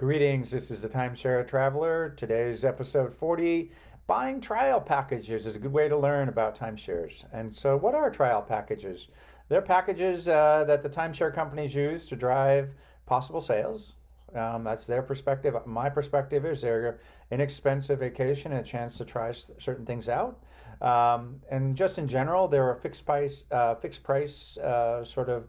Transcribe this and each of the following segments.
Greetings, this is the Timeshare Traveler. Today's episode 40. Buying trial packages is a good way to learn about timeshares. And so, what are trial packages? They're packages that the timeshare companies use to drive possible sales. That's their perspective. My perspective is they're inexpensive vacation and a chance to try certain things out. And just in general, they're a fixed price sort of.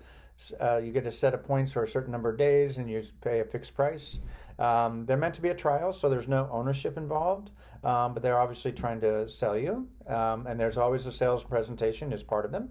You get a set of points for a certain number of days, and you pay a fixed price. They're meant to be a trial, so there's no ownership involved, but they're obviously trying to sell you, and there's always a sales presentation as part of them.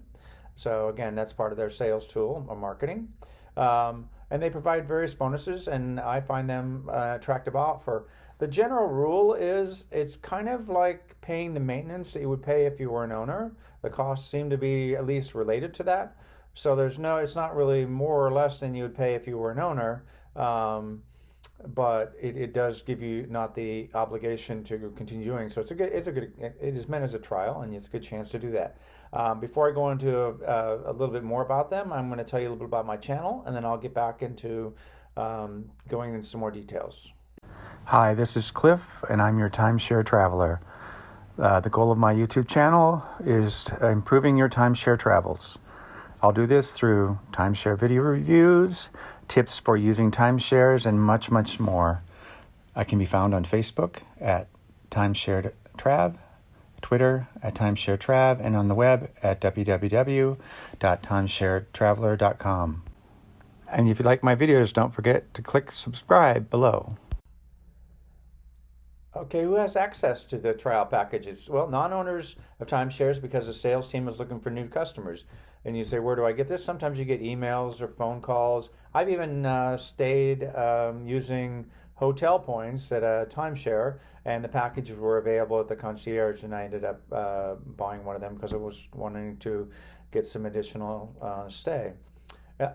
So again, that's part of their sales tool or marketing. And they provide various bonuses, and I find them attractive offer. The general rule is it's kind of like paying the maintenance that you would pay if you were an owner. The costs seem to be at least related to that. So it's not really more or less than you would pay if you were an owner, but it does give you not the obligation to continue doing. So it is meant as a trial, and it's a good chance to do that. Before I go into a little bit more about them, I'm going to tell you a little bit about my channel, and then I'll get back into going into some more details. Hi, this is Cliff, and I'm your Timeshare Traveler. The goal of my YouTube channel is improving your timeshare travels. I'll do this through timeshare video reviews, tips for using timeshares, and much, much more. I can be found on Facebook at Timeshare Trav, Twitter at Timeshare Trav, and on the web at www.timesharetraveler.com. And if you like my videos, don't forget to click subscribe below. Okay, who has access to the trial packages? Well, non-owners of timeshares, because the sales team is looking for new customers. And you say, where do I get this? Sometimes you get emails or phone calls. I've even stayed using hotel points at a timeshare, and the packages were available at the concierge, and I ended up buying one of them because I was wanting to get some additional stay.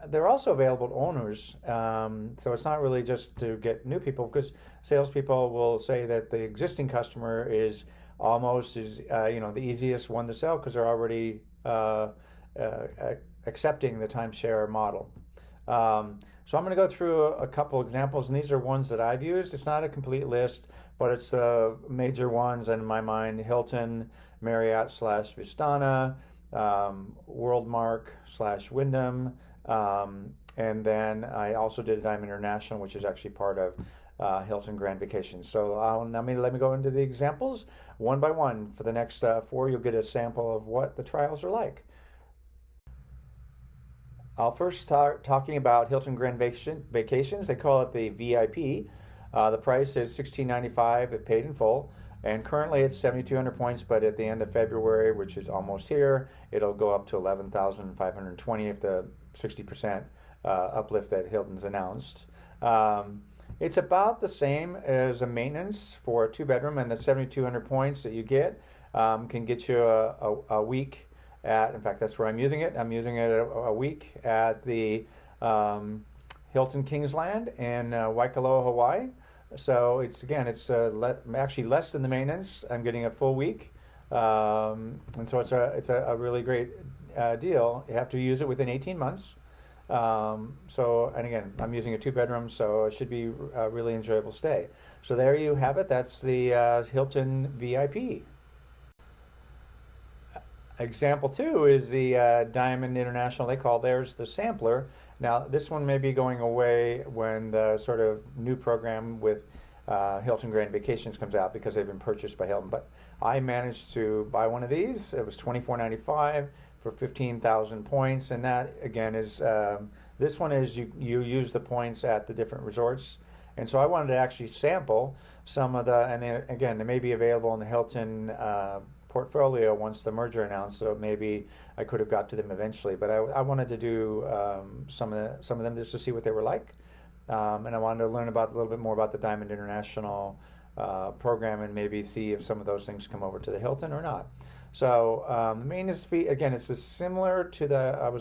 They're also available to owners, so it's not really just to get new people, because salespeople will say that the existing customer is almost the easiest one to sell because they're already accepting the timeshare model. So I'm going to go through a couple examples, and these are ones that I've used. It's not a complete list, but it's the major ones in my mind: Hilton, Marriott / Vistana, WorldMark / Wyndham. And then I also did a Diamond International, which is actually part of Hilton Grand Vacations. So let me go into the examples one by one. For the next 4, you'll get a sample of what the trials are like. I'll first start talking about Hilton Grand Vacations. They call it the VIP. The price is $16.95 if paid in full. And currently it's 7,200 points, but at the end of February, which is almost here, it'll go up to 11,520 if the 60% uplift that Hilton's announced. It's about the same as a maintenance for a 2-bedroom, and the 7,200 points that you get can get you a week at, in fact, that's where I'm using it. I'm using it a week at the Hilton Kingsland in Waikoloa, Hawaii. So it's actually less than the maintenance. I'm getting a full week, and so it's a really great deal. You have to use it within 18 months. And again, I'm using a 2-bedroom, so it should be a really enjoyable stay. So there you have it. That's the Hilton VIP. Example 2 is the Diamond International. They call theirs the Sampler. Now, this one may be going away when the sort of new program with Hilton Grand Vacations comes out, because they've been purchased by Hilton. But I managed to buy one of these. It was $24.95 for 15,000 points, and that again is this one is you use the points at the different resorts. And so I wanted to actually sample some of and then again, they may be available in the Hilton portfolio once the merger announced, so maybe I could have got to them eventually, but I wanted to do some of them just to see what they were like, and I wanted to learn a little bit more about the Diamond International program, and maybe see if some of those things come over to the Hilton or not. So the maintenance fee, again, it's similar to I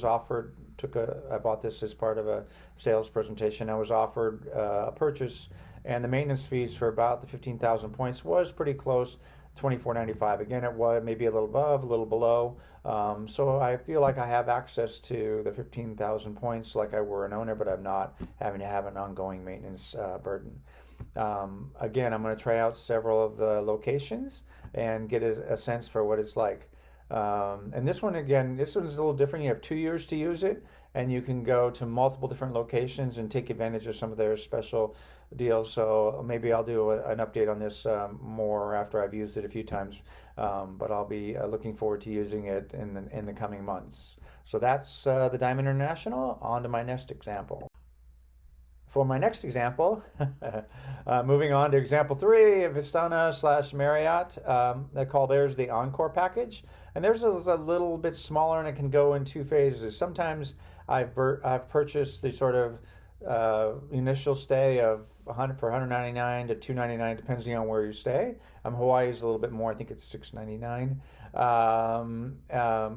bought this as part of a sales presentation. I was offered a purchase, and the maintenance fees for about the 15,000 points was pretty close $24.95. Again, it was maybe a little above, a little below. So I feel like I have access to the 15,000 points like I were an owner, but I'm not having to have an ongoing maintenance burden. Again, I'm going to try out several of the locations and get a sense for what it's like. And this one, again, this one's a little different. You have 2 years to use it, and you can go to multiple different locations and take advantage of some of their special deals. So maybe I'll do an update on this more after I've used it a few times, but I'll be looking forward to using it in the coming months. So that's the Diamond International. On to my next example. For my next example, moving on to example 3, Vistana / Marriott. They call theirs the Encore package, and theirs is a little bit smaller, and it can go in 2 phases. Sometimes I've purchased the sort of initial stay of for $199 to $299, depending on where you stay. Hawaii is a little bit more. I think it's $699.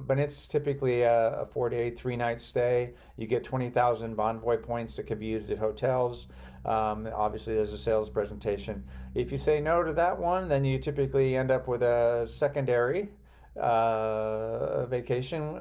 But it's typically a 4-day, 3-night stay. You get 20,000 Bonvoy points that can be used at hotels. Obviously, there's a sales presentation. If you say no to that one, then you typically end up with a secondary vacation,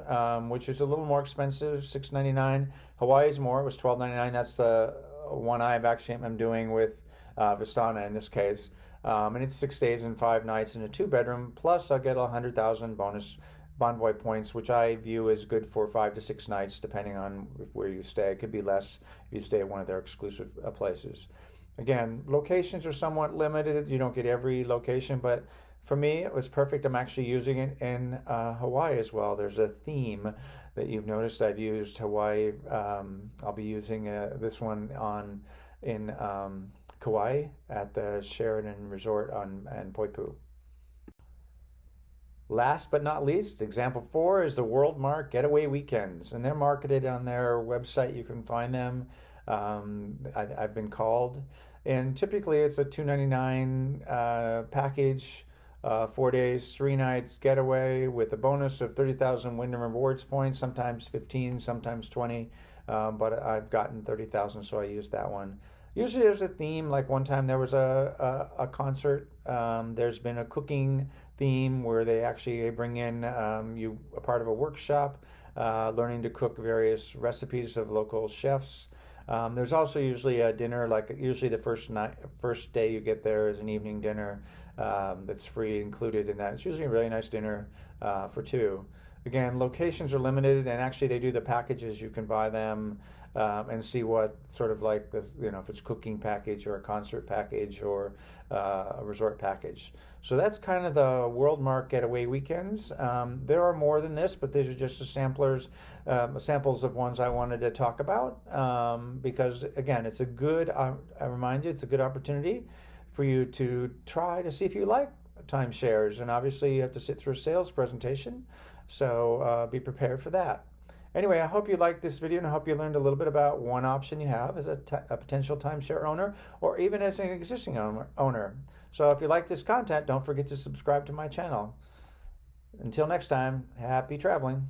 which is a little more expensive, $699. Hawaii's more. It was $12.99. That's the one I'm doing with Vistana in this case. And it's 6 days and 5 nights in a 2-bedroom. Plus, I'll get 100,000 bonus Bonvoy points, which I view as good for 5 to 6 nights, depending on where you stay. It could be less if you stay at one of their exclusive places. Again, locations are somewhat limited. You don't get every location, but for me, it was perfect. I'm actually using it in Hawaii as well. There's a theme that you've noticed. I've used Hawaii. I'll be using this one in Kauai at the Sheraton Resort and Poipu. Last but not least, example 4 is the WorldMark Getaway Weekends, and they're marketed on their website. You can find them. I've been called, and typically it's a $299 package. 4 days, 3 nights getaway with a bonus of 30,000 Wyndham Rewards points, sometimes 15, sometimes 20, but I've gotten 30,000, so I used that one. Usually there's a theme, like one time there was a concert. There's been a cooking theme where they actually bring in you a part of a workshop, learning to cook various recipes of local chefs. There's also usually a dinner, like usually the first day you get there is an evening dinner that's free included in that. It's usually a really nice dinner for 2. Again, locations are limited, and actually they do the packages. You can buy them and see what sort of like if it's cooking package or a concert package or a resort package. So that's kind of the WorldMark Getaway Weekends. There are more than this, but these are just the samples of ones I wanted to talk about because again, it's a good. I remind you, it's a good opportunity for you to try to see if you like timeshares, and obviously you have to sit through a sales presentation. So be prepared for that. Anyway, I hope you liked this video, and I hope you learned a little bit about one option you have as a potential timeshare owner, or even as an existing owner. So if you like this content, don't forget to subscribe to my channel. Until next time, happy traveling.